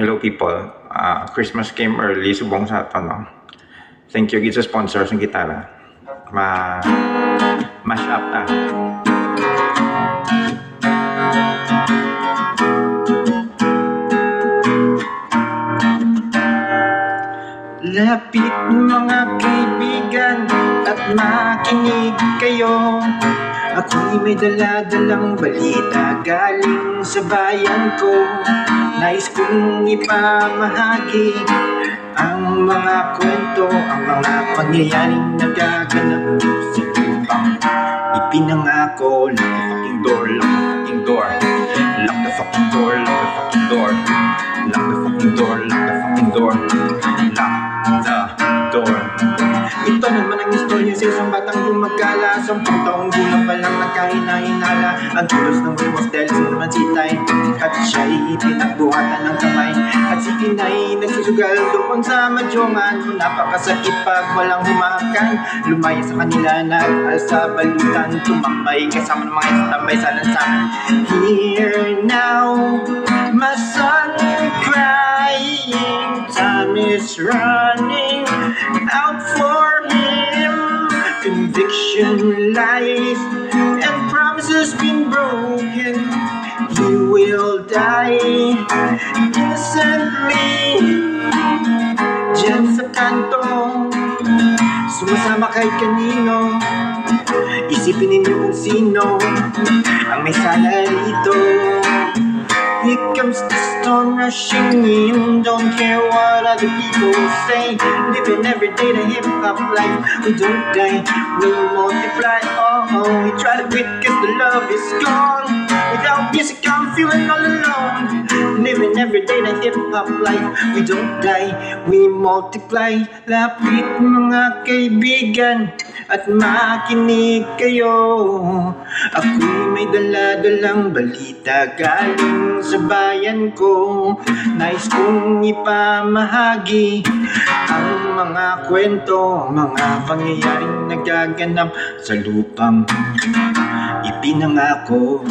Hello people, Christmas came early, subong sa ito, no? Thank you gid sa sponsors ng gitara. Mash up ta. Lapit mga kaibigan at makinig kayo. Ako'y may dala-dalang balita galing sa bayan ko. Nais kong ipamahagi ang mga kwento, ang mga pangyayaring nagaganap sa lupang ipinangako. Lock the fucking door, lock the fucking door. Lock the fucking door, lock the fucking door. Lock the fucking door, lock the fucking door. Lock the door. Ito naman ang istorya sa isang batang gumagala. 10 taong gulang pa lang nagkahina-hinala. Ang tulos ng buwas dahil sa naman si Tay. At siya'y pinagbuhatan ng kamay. At si Inay nagsusugal doon sa madyongan. Napakasakit pag walang humakan. Lumaya sa kanila, nag-alsa balutan. Tumambay kasama ng mga tambay sa lansangan. Here now, my son crying. Time is running out for him. Conviction lies and promises been broken. He will die innocently. Diyan sa kanto, sumasama kay kanino. Isipin ninyo kung sino ang may sala rito. Here comes the storm rushing in. Don't care what other people say. Living every day the hip-hop life. We don't die, we multiply. Oh, we try to quit cause the love is gone. Without music I'm feeling all alone. Living every day the hip-hop life. We don't die, we multiply. Lapit mga kaibigan at makinig kayo. Ako'y may dala-dalang balita galing sa bayan ko. Nais kong ipamahagi ang mga kwento, mga pangyayaring nagaganap sa lupang ipinangako.